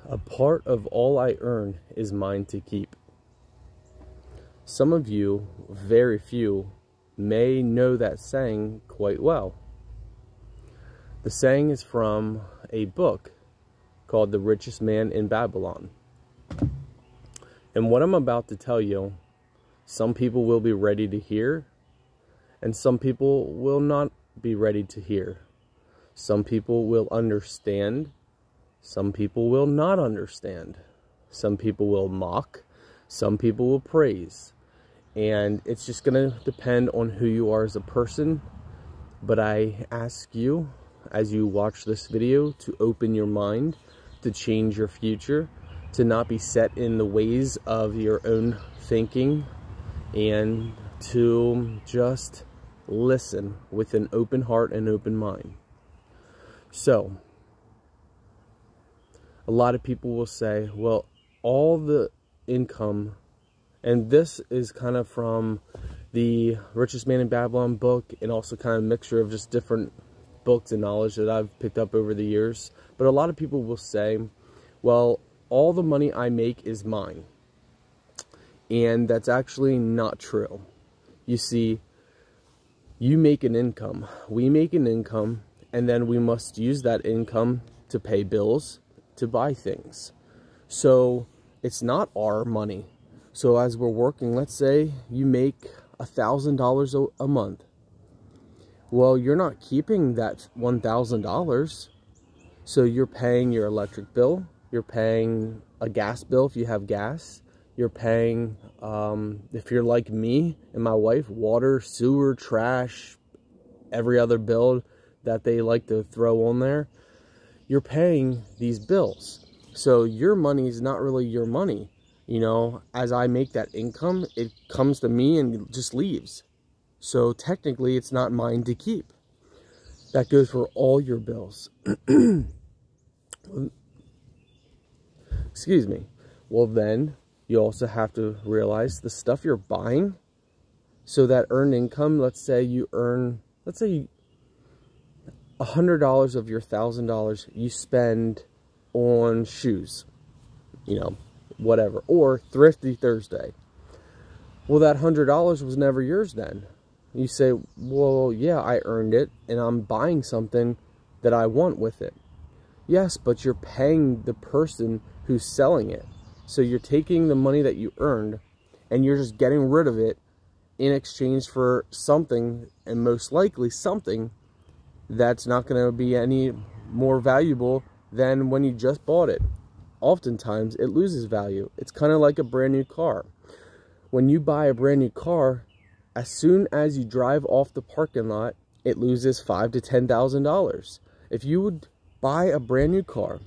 A part of all I earn is mine to keep. Some of you, very few, may know that saying quite well. The saying is from a book called The Richest Man in Babylon. And what I'm about to tell you, some people will be ready to hear, and some people will not be ready to hear. Some people will understand, some people will not understand. Some people will mock, some people will praise. And it's just going to depend on who you are as a person. But I ask you, as you watch this video, to open your mind, to change your future, to not be set in the ways of your own thinking, and to just listen with an open heart and open mind. So, a lot of people will say, well, all the income, and this is kind of from the Richest Man in Babylon book, and also kind of a mixture of just different books and knowledge that I've picked up over the years. But a lot of people will say, well, all the money I make is mine. And that's actually not true. You see, you make an income, we make an income, and then we must use that income to pay bills, to buy things. So it's not our money. So as we're working, let's say you make $1,000 a month. Well, you're not keeping that $1,000. So you're paying your electric bill, you're paying a gas bill if you have gas, you're paying, if you're like me and my wife, water, sewer, trash, every other bill that they like to throw on there. You're paying these bills. So your money is not really your money. You know, as I make that income, it comes to me and just leaves. So technically, it's not mine to keep. That goes for all your bills. Excuse me. Well, then you also have to realize the stuff you're buying. So that earned income, let's say you earn, let's say $100 of your $1,000 you spend on shoes, you know, whatever, or Thrifty Thursday. Well, that $100 was never yours then. You say, well, yeah, I earned it and I'm buying something that I want with it. Yes, but you're paying the person who's selling it. So you're taking the money that you earned and you're just getting rid of it in exchange for something, and most likely something that's not going to be any more valuable than when you just bought it. Oftentimes, it loses value. It's kind of like a brand new car. When you buy a brand new car, as soon as you drive off the parking lot, it loses $5,000 to $10,000. If you would buy a brand new car,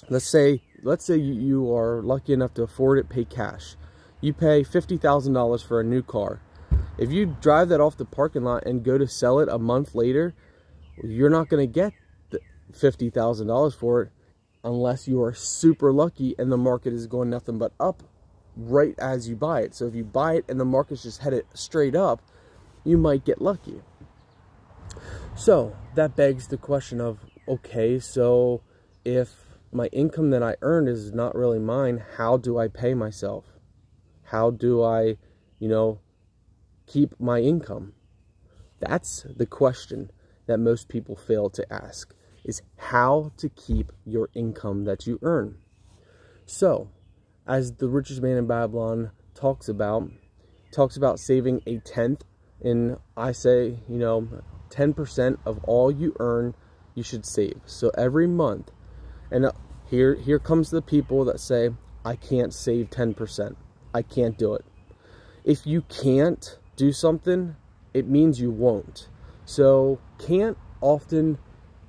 let's say you are lucky enough to afford it, pay cash. You pay $50,000 for a new car. If you drive that off the parking lot and go to sell it a month later, you're not going to get the $50,000 for it unless you are super lucky and the market is going nothing but up right as you buy it. So if you buy it and the market's just headed straight up, you might get lucky. So that begs the question of, okay, so if my income that I earned is not really mine, how do I pay myself? How do I, you know, keep my income? That's the question that most people fail to ask, is how to keep your income that you earn. So, as the Richest Man in Babylon talks about saving a tenth, and I say, you know, 10% of all you earn, you should save. So every month, and here comes the people that say, I can't save 10%. I can't do it. If you can't do something, it means you won't. So can't often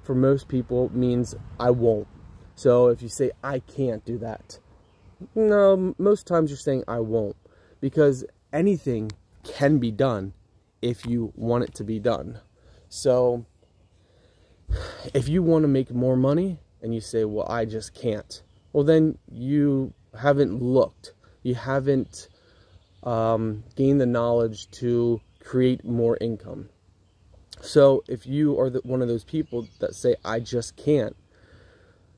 for most people means I won't. So if you say I can't do that, no, most times you're saying I won't, because anything can be done if you want it to be done. So if you want to make more money and you say, well, I just can't, well, then you haven't looked, you haven't gained the knowledge to create more income. So if you are one of those people that say, I just can't,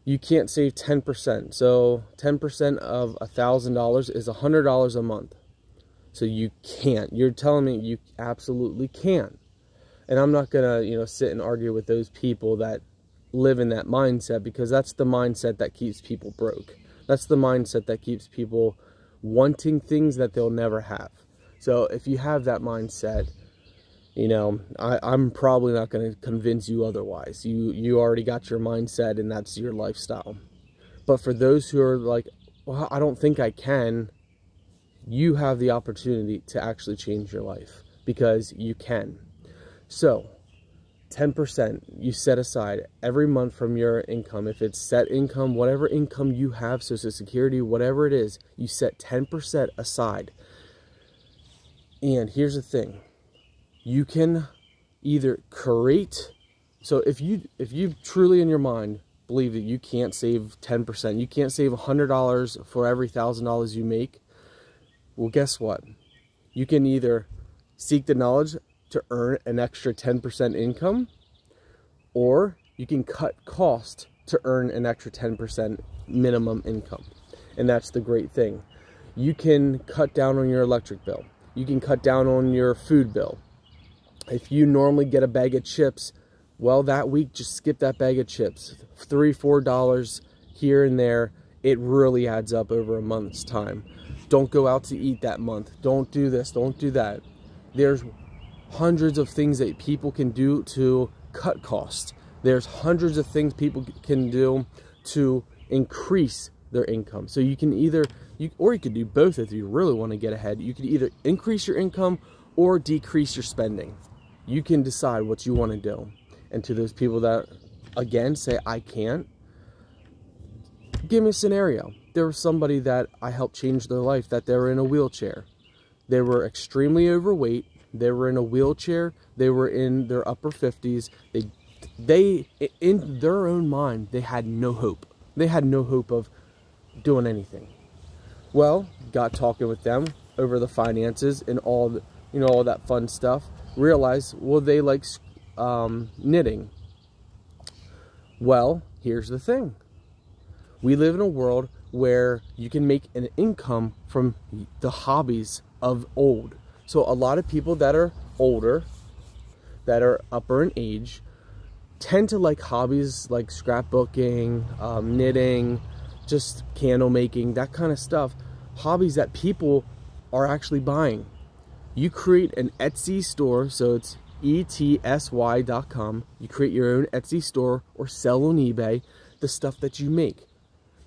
you can't save 10%. So 10% of $1,000 is $100 a month. So you can't. You're telling me you absolutely can't. And I'm not gonna, you know, sit and argue with those people that live in that mindset, because that's the mindset that keeps people broke. That's the mindset that keeps people wanting things that they'll never have. So if you have that mindset, you know, I'm probably not going to convince you otherwise. You already got your mindset, and that's your lifestyle. But for those who are like, well, I don't think I can, you have the opportunity to actually change your life, because you can. So 10% you set aside every month from your income. If it's set income, whatever income you have, Social Security, whatever it is, you set 10% aside. And here's the thing. You can either create, so if you truly in your mind believe that you can't save 10%, you can't save $100 for every $1,000 you make, well, guess what? You can either seek the knowledge to earn an extra 10% income, or you can cut cost to earn an extra 10% minimum income. And that's the great thing. You can cut down on your electric bill. You can cut down on your food bill. If you normally get a bag of chips, well, that week, just skip that bag of chips. $3, $4 here and there, it really adds up over a month's time. Don't go out to eat that month. Don't do this, don't do that. There's hundreds of things that people can do to cut costs. There's hundreds of things people can do to increase their income. So you can either, or you could do both if you really want to get ahead. You could either increase your income or decrease your spending. You can decide what you want to do. And to those people that, again, say, I can't, give me a scenario. There was somebody that I helped change their life, that they were in a wheelchair. They were extremely overweight. They were in a wheelchair. They were in their upper 50s. They, in their own mind, they had no hope. They had no hope of doing anything. Well, got talking with them over the finances and all the, you know, all that fun stuff. Realized, well, they like knitting. Well, here's the thing. We live in a world where you can make an income from the hobbies of old. So a lot of people that are older, that are upper in age, tend to like hobbies like scrapbooking, knitting, just candle making, that kind of stuff. Hobbies that people are actually buying. You create an Etsy store, so it's etsy.com. You create your own Etsy store or sell on eBay the stuff that you make.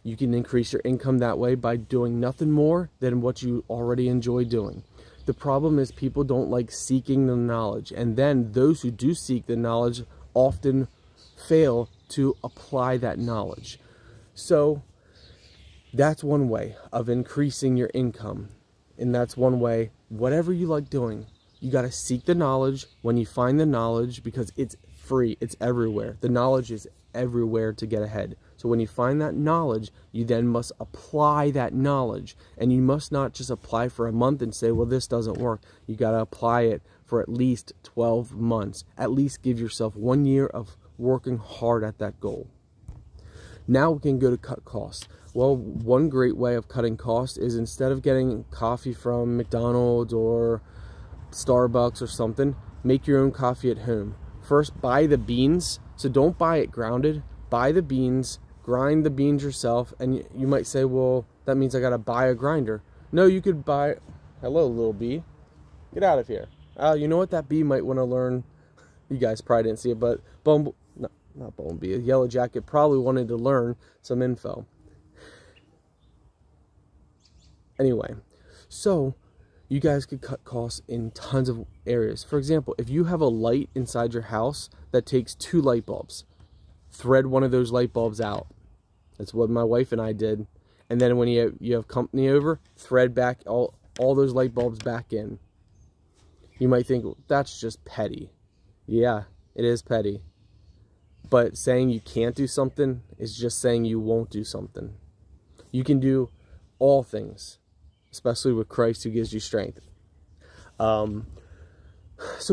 You can increase your income that way by doing nothing more than what you already enjoy doing. The problem is people don't like seeking the knowledge, and then those who do seek the knowledge often fail to apply that knowledge. So that's one way of increasing your income, and that's one way. Whatever you like doing, you got to seek the knowledge. When you find the knowledge, because it's free, it's everywhere. The knowledge is everywhere to get ahead. So when you find that knowledge, you then must apply that knowledge. And you must not just apply for a month and say, well, this doesn't work. You got to apply it for at least 12 months. At least give yourself 1 year of working hard at that goal. Now we can go to cut costs. Well, one great way of cutting costs is, instead of getting coffee from McDonald's or Starbucks or something, make your own coffee at home. First, buy the beans. So don't buy it grounded. Buy the beans, grind the beans yourself, and you might say, well, that means I gotta buy a grinder. No, you could buy, hello little bee, get out of here. You know what, that bee might want to learn, you guys probably didn't see it, but not Bumblebee, a yellow jacket probably wanted to learn some info. Anyway, so you guys could cut costs in tons of areas. For example, if you have a light inside your house that takes 2 light bulbs, thread one of those light bulbs out. That's what my wife and I did. And then when you have company over, thread back all those light bulbs back in. You might think, well, that's just petty. Yeah, it is petty. But saying you can't do something is just saying you won't do something. You can do all things, especially with Christ who gives you strength. So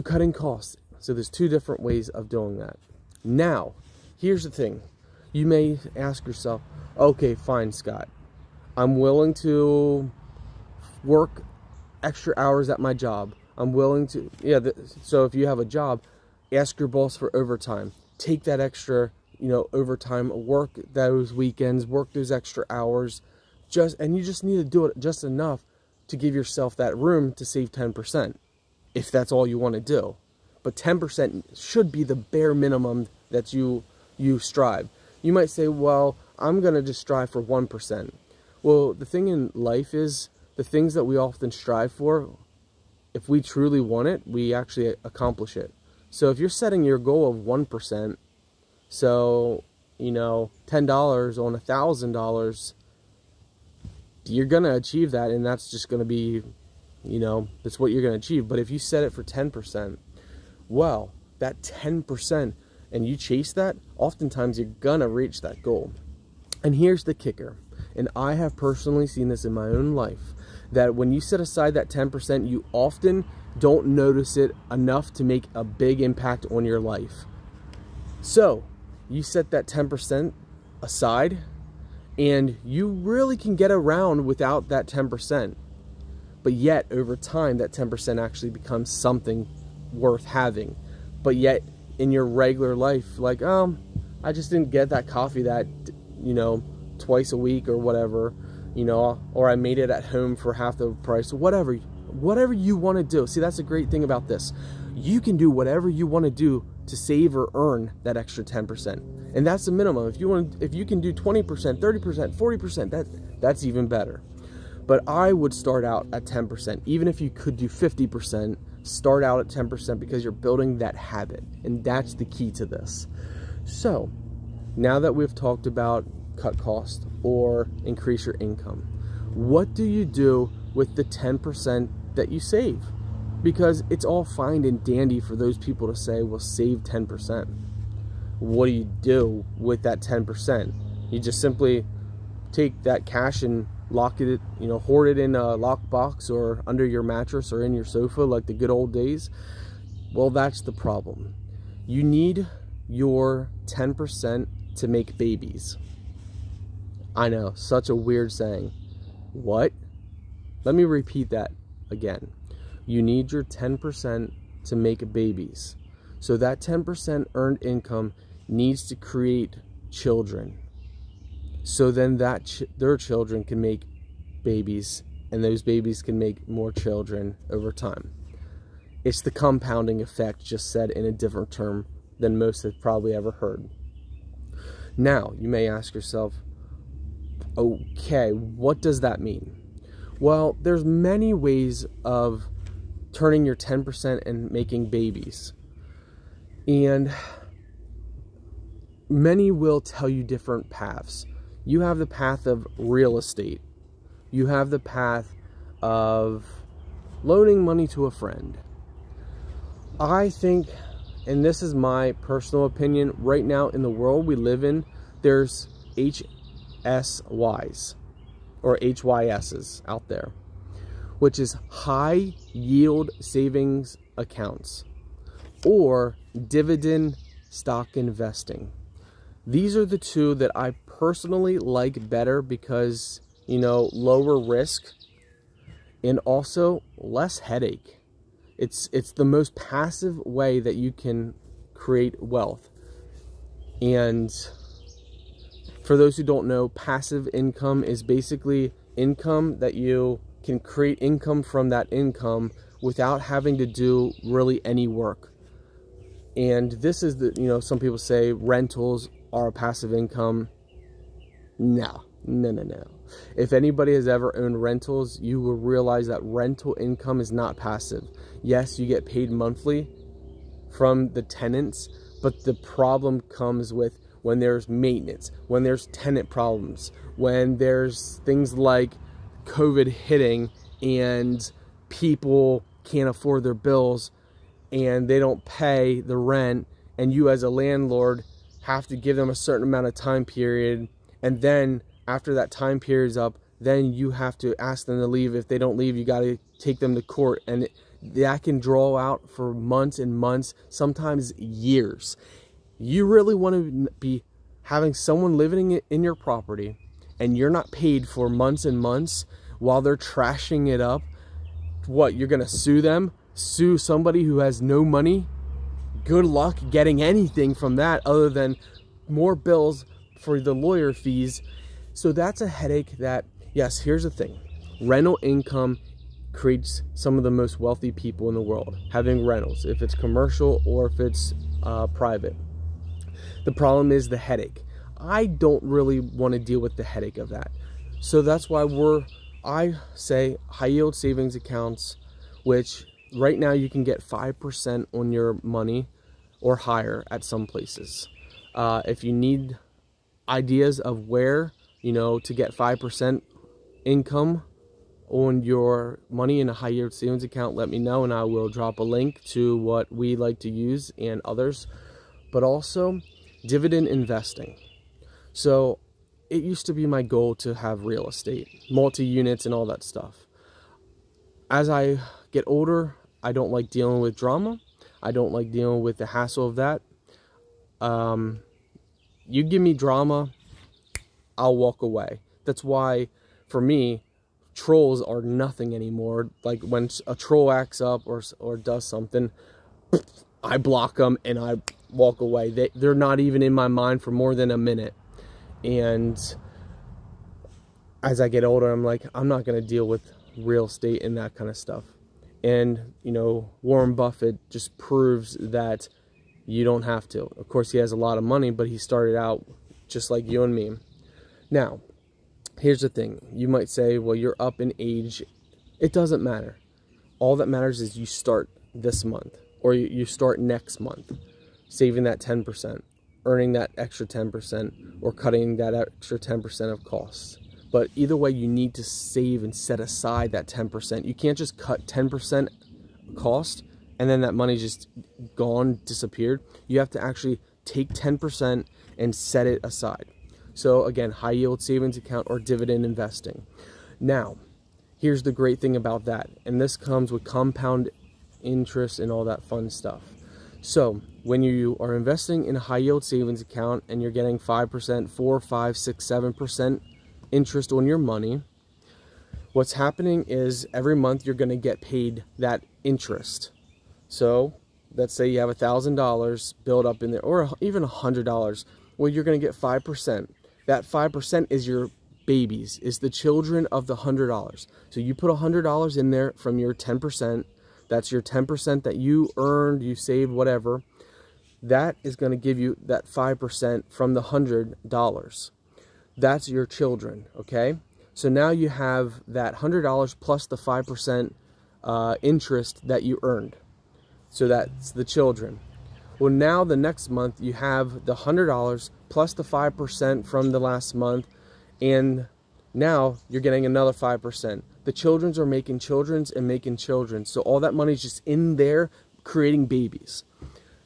cutting costs. So there's 2 different ways of doing that. Now, here's the thing. You may ask yourself, okay, fine, Scott. I'm willing to work extra hours at my job. I'm willing to, so if you have a job, ask your boss for overtime. Take that extra, overtime, work those weekends, work those extra hours, and you just need to do it just enough to give yourself that room to save 10%, if that's all you want to do. But 10% should be the bare minimum that you strive. You might say, well, I'm going to just strive for 1%. Well, the thing in life is, the things that we often strive for, if we truly want it, we actually accomplish it. So if you're setting your goal of 1%, so, $10 on $1,000, you're going to achieve that, and that's just going to be, that's what you're going to achieve. But if you set it for 10%, well, that 10%, and you chase that, oftentimes you're going to reach that goal. And here's the kicker, and I have personally seen this in my own life, that when you set aside that 10%, you often don't notice it enough to make a big impact on your life. So, you set that 10% aside, and you really can get around without that 10%. But yet, over time, that 10% actually becomes something worth having. But yet, in your regular life, like, I just didn't get that coffee that, twice a week or whatever, or I made it at home for half the price, whatever you want to do. See, that's the great thing about this. You can do whatever you want to do to save or earn that extra 10%. And that's the minimum. If you can do 20%, 30%, 40%, that's even better. But I would start out at 10%. Even if you could do 50%, start out at 10% because you're building that habit. And that's the key to this. So, now that we've talked about cut cost or increase your income, what do you do with the 10% that you save? Because it's all fine and dandy for those people to say, well, save 10%. What do you do with that 10%? You just simply take that cash and lock it, hoard it in a lockbox or under your mattress or in your sofa like the good old days? Well, that's the problem. You need your 10% to make babies. I know, such a weird saying. What? Let me repeat that again. You need your 10% to make babies. So that 10% earned income needs to create children. So then their children can make babies, and those babies can make more children over time. It's the compounding effect, just said in a different term than most have probably ever heard. Now, you may ask yourself, okay, what does that mean? Well, there's many ways of turning your 10% and making babies. And many will tell you different paths. You have the path of real estate. You have the path of loaning money to a friend. I think, and this is my personal opinion, right now in the world we live in, there's HSYs or HYSs out there, which is high yield savings accounts or dividend stock investing. These are the two that I personally like better because, lower risk and also less headache. It's the most passive way that you can create wealth. And for those who don't know, passive income is basically income that you can create income from that income without having to do really any work. And this is the, some people say rentals are a passive income. No. If anybody has ever owned rentals, you will realize that rental income is not passive. Yes, you get paid monthly from the tenants, but the problem comes with when there's maintenance, when there's tenant problems, when there's things like COVID hitting and people can't afford their bills and they don't pay the rent, and you as a landlord have to give them a certain amount of time period, and then after that time period's up, then you have to ask them to leave. If they don't leave, you got to take them to court, and that can draw out for months and months, sometimes years. You really want to having someone living in your property and you're not paid for months and months while they're trashing it up, what, you're gonna sue them? Sue somebody who has no money? Good luck getting anything from that other than more bills for the lawyer fees. So that's a headache that, yes, here's the thing. Rental income creates some of the most wealthy people in the world, having rentals, if it's commercial or if it's private. The problem is the headache. I don't really want to deal with the headache of that. So that's why I say high yield savings accounts, which right now you can get 5% on your money or higher at some places. If you need ideas of where, to get 5% income on your money in a high yield savings account, let me know and I will drop a link to what we like to use and others. But also dividend investing. So it used to be my goal to have real estate, multi-units and all that stuff. As I get older, I don't like dealing with drama. I don't like dealing with the hassle of that. You give me drama, I'll walk away. That's why, for me, trolls are nothing anymore. Like when a troll acts up or does something, I block them and I walk away. They're not even in my mind for more than a minute. And as I get older, I'm like, I'm not going to deal with real estate and that kind of stuff. And, Warren Buffett just proves that you don't have to. Of course, he has a lot of money, but he started out just like you and me. Now, here's the thing. You might say, well, you're up in age. It doesn't matter. All that matters is you start this month or you start next month, saving that 10%, earning that extra 10%, or cutting that extra 10% of costs. But either way, you need to save and set aside that 10%. You can't just cut 10% cost and then that money's just gone, disappeared. You have to actually take 10% and set it aside. So again, high yield savings account or dividend investing. Now, here's the great thing about that. And this comes with compound interest and all that fun stuff. So when you are investing in a high yield savings account and you're getting 5%, 4, 5, 6, 7% interest on your money, what's happening is every month you're going to get paid that interest. So let's say you have $1,000 built up in there, or even $100. Well, you're going to get 5%. That 5% is your babies, is the children of the $100. So you put $100 in there from your 10%. That's your 10% that you earned, you saved, whatever. That is going to give you that 5% from the $100. That's your children, okay? So now you have that $100 plus the 5% interest that you earned. So that's the children. Well, now the next month you have the $100 plus the 5% from the last month, and now you're getting another 5%. The children's are making children's and making children's. So all that money's just in there creating babies.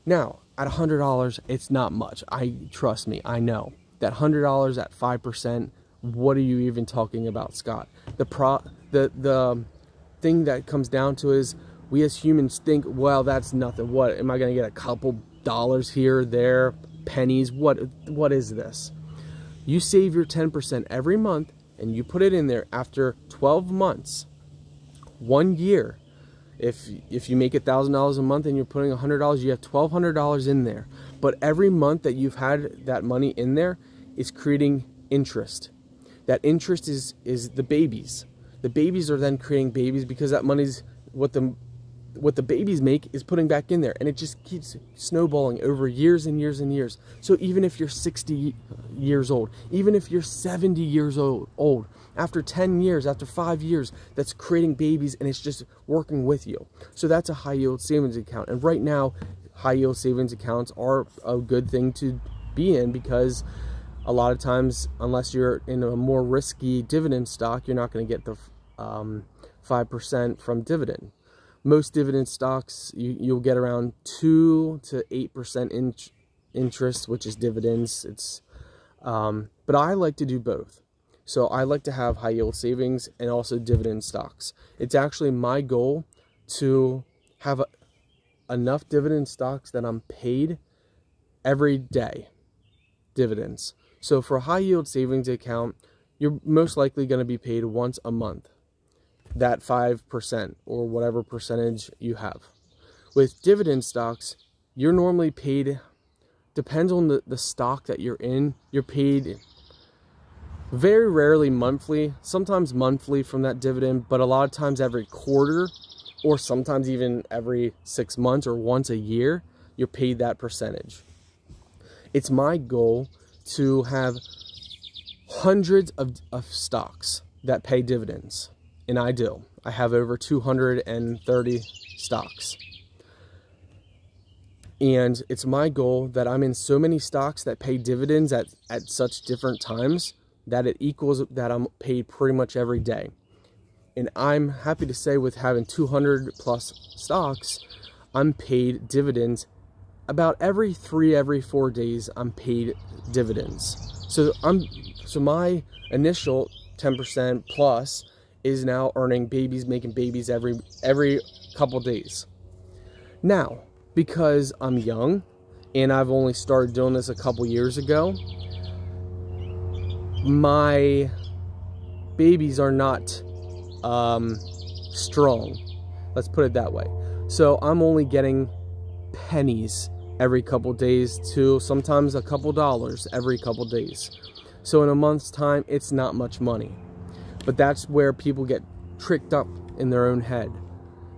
Now, at $100, it's not much. Trust me, I know. That $100 at 5%, what are you even talking about, Scott? The thing that comes down to is we as humans think, well, that's nothing. What, am I going to get a couple dollars here, there, pennies? What is this? You save your 10% every month and you put it in there. After 12 months, 1 year, if you make $1,000 a month and you're putting $100, you have $1,200 in there. But every month that you've had that money in there is creating interest. That interest is the babies. The babies are then creating babies because that money's what the babies make is putting back in there, and it just keeps snowballing over years and years and years. So even if you're 60 years old, even if you're 70 years old, after 10 years, after 5 years, that's creating babies and it's just working with you. So that's a high yield savings account. And right now, high yield savings accounts are a good thing to be in because a lot of times, unless you're in a more risky dividend stock, you're not going to get the 5% from dividend. Most dividend stocks, you'll get around 2 to 8% interest, which is dividends. But I like to do both. So I like to have high yield savings and also dividend stocks. It's actually my goal to have enough dividend stocks that I'm paid every day. dividends. So for a high yield savings account, you're most likely going to be paid once a month, that 5% or whatever percentage you have. With dividend stocks, you're normally paid, depends on the stock that you're in, you're paid very rarely monthly, sometimes monthly from that dividend, but a lot of times every quarter, or sometimes even every 6 months or once a year, you're paid that percentage. It's my goal to have hundreds of stocks that pay dividends, and I do. I have over 230 stocks. And it's my goal that I'm in so many stocks that pay dividends at such different times that it equals that I'm paid pretty much every day. And I'm happy to say, with having 200 plus stocks, I'm paid dividends about every 4 days. I'm paid dividends. So my initial 10% plus is now earning babies, making babies every couple days. Now, because I'm young and I've only started doing this a couple years ago, my babies are not strong. Let's put it that way. So I'm only getting pennies every couple days to sometimes a couple dollars every couple days. So in a month's time, it's not much money. But that's where people get tricked up in their own head.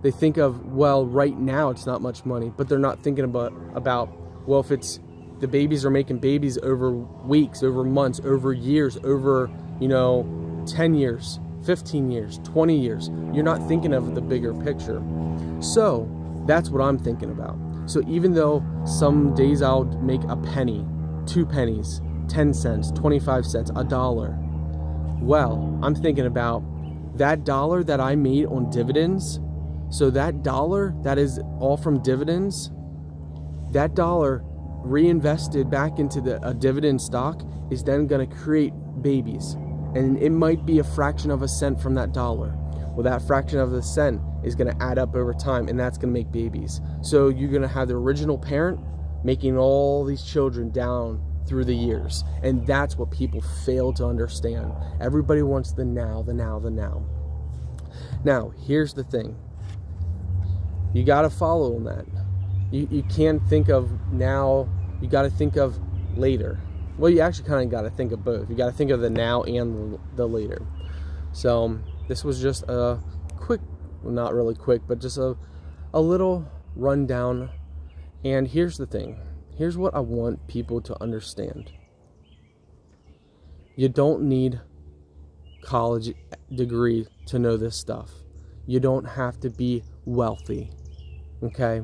They think of, well, right now it's not much money, but they're not thinking about well, if it's the babies are making babies over weeks, over months, over years, over, 10 years, 15 years, 20 years. You're not thinking of the bigger picture. So that's what I'm thinking about. So even though some days I'll make a penny, 2 pennies, 10 cents, 25 cents, $1, well, I'm thinking about that dollar that I made on dividends. So that dollar that is all from dividends, that dollar reinvested back into a dividend stock is then going to create babies. And it might be a fraction of a cent from that dollar. Well, that fraction of a cent is going to add up over time, and that's going to make babies. So you're going to have the original parent making all these children down through the years. And that's what people fail to understand. Everybody wants the now, the now, the now. Now, here's the thing. You got to follow on that. You can't think of now, you got to think of later. Well, you actually kind of got to think of both. You got to think of the now and the later. So this was just a quick, well, not really quick, but just a little rundown. And here's the thing. Here's what I want people to understand. You don't need college degree to know this stuff. You don't have to be wealthy. Okay?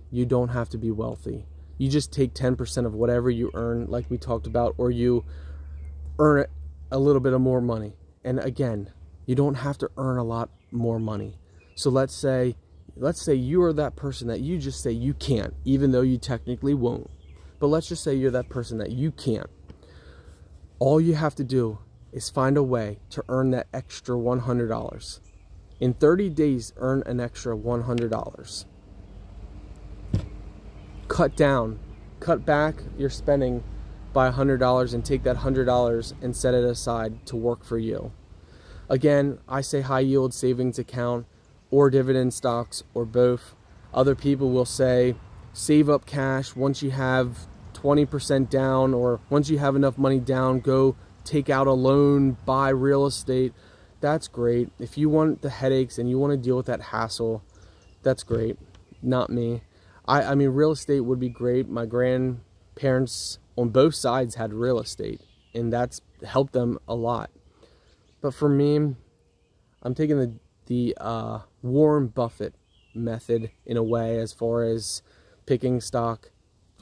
You don't have to be wealthy. You just take 10% of whatever you earn, like we talked about, or you earn a little bit of more money. And again, you don't have to earn a lot more money. So let's say you are that person that you just say you can't, even though you technically won't. But let's just say you're that person that you can't. All you have to do is find a way to earn that extra $100. In 30 days, earn an extra $100. Cut back your spending by $100 and take that $100 and set it aside to work for you. Again, I say high yield savings account or dividend stocks or both. Other people will say save up cash. Once you have 20% down, or once you have enough money down, go take out a loan, buy real estate. That's great. If you want the headaches and you want to deal with that hassle, that's great. Not me. I mean, real estate would be great. My grandparents on both sides had real estate, and that's helped them a lot. But for me, I'm taking the Warren Buffett method in a way, as far as picking stock,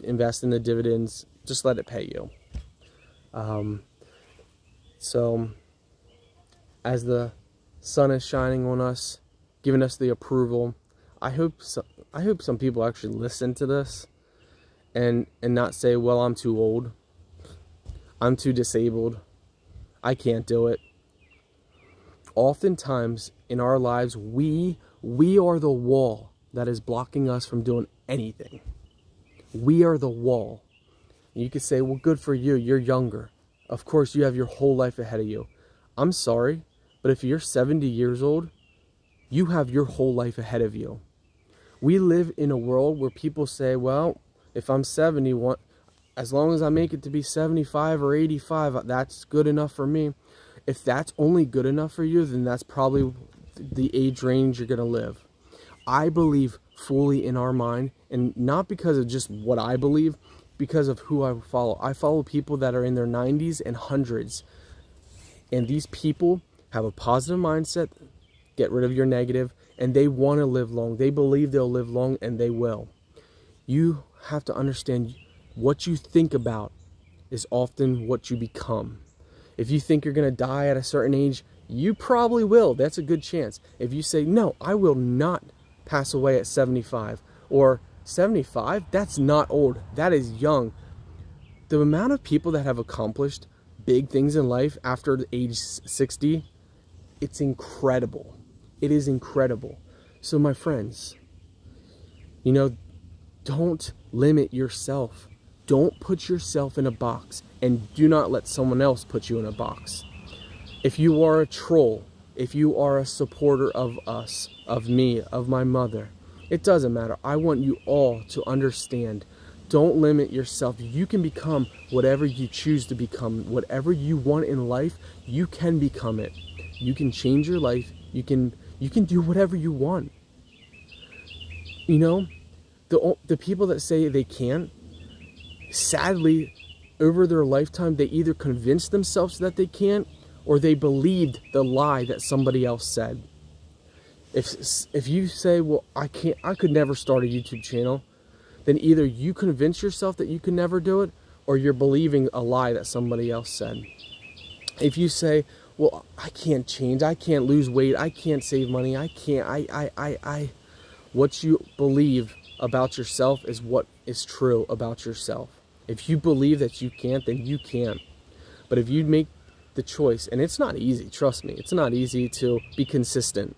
invest in the dividends, just let it pay you. So as the sun is shining on us, giving us the approval, I hope some people actually listen to this and not say, well, I'm too old, I'm too disabled, I can't do it. Oftentimes in our lives, we are the wall that is blocking us from doing anything. We are the wall. You could say, well, good for you. You're younger. Of course, you have your whole life ahead of you. I'm sorry, but if you're 70 years old, you have your whole life ahead of you. We live in a world where people say, well, if I'm 71, as long as I make it to be 75 or 85, that's good enough for me. If that's only good enough for you, then that's probably the age range you're going to live. I believe fully in our mind, and not because of just what I believe, because of who I follow. I follow people that are in their 90s and 100s. And these people have a positive mindset, get rid of your negative, and they want to live long. They believe they'll live long, and they will. You have to understand what you think about is often what you become. If you think you're going to die at a certain age, you probably will. That's a good chance. If you say, no, I will not pass away at 75 or 75, that's not old. That is young. The amount of people that have accomplished big things in life after the age 60, it's incredible. It is incredible. So my friends, you know, don't limit yourself. Don't put yourself in a box, and do not let someone else put you in a box. If you are a troll, if you are a supporter of us, of me, of my mother, it doesn't matter. I want you all to understand. Don't limit yourself. You can become whatever you choose to become. Whatever you want in life, you can become it. You can change your life. You can do whatever you want. You know, the people that say they can't, sadly, over their lifetime, they either convinced themselves that they can't, or they believed the lie that somebody else said. If you say, well, I could never start a YouTube channel, then either you convince yourself that you can never do it, or you're believing a lie that somebody else said. If you say, well, I can't change, I can't lose weight, I can't save money, I can't, what you believe about yourself is what is true about yourself. If you believe that you can't, then you can't. But if you make the choice, and it's not easy, trust me, it's not easy to be consistent.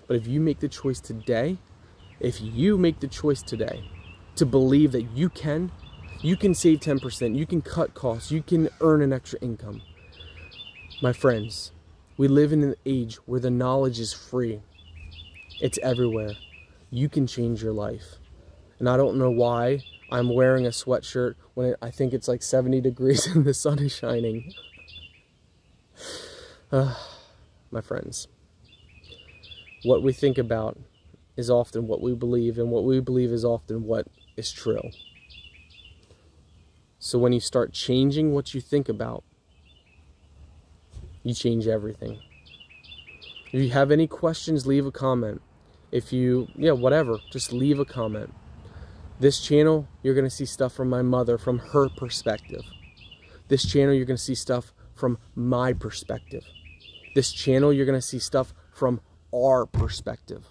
But if you make the choice today, to believe that you can save 10%, you can cut costs, you can earn an extra income. My friends, we live in an age where the knowledge is free. It's everywhere. You can change your life. And I don't know why I'm wearing a sweatshirt when I think it's like 70 degrees and the sun is shining. My friends, what we think about is often what we believe, and what we believe is often what is true. So when you start changing what you think about, you change everything. If you have any questions, leave a comment. If you, whatever, just leave a comment. This channel, you're going to see stuff from my mother, from her perspective. This channel, you're going to see stuff from my perspective. This channel, you're going to see stuff from our perspective.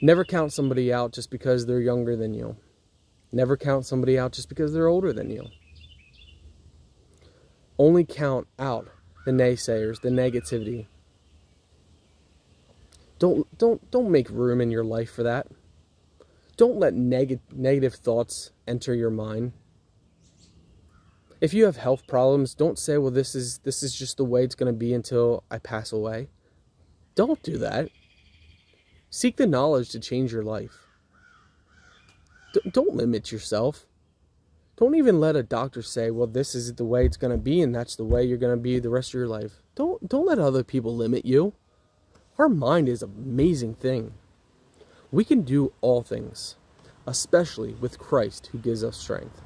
Never count somebody out just because they're younger than you. Never count somebody out just because they're older than you. Only count out the naysayers, the negativity. Don't make room in your life for that. Don't let negative thoughts enter your mind. If you have health problems, don't say, well, this is just the way it's going to be until I pass away. Don't do that. Seek the knowledge to change your life. Don't limit yourself. Don't even let a doctor say, well, this is the way it's going to be, and that's the way you're going to be the rest of your life. Don't let other people limit you. Our mind is an amazing thing. We can do all things, especially with Christ who gives us strength.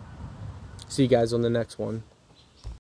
See you guys on the next one.